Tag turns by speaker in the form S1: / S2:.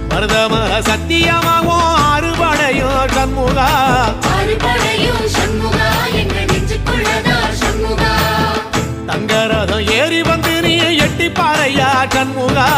S1: மருதமர சத்தியமாகும் அறுபடையும் சண்முகா தங்கரதம் ஏறி வந்து நீ எட்டி பாறையா சண்முகா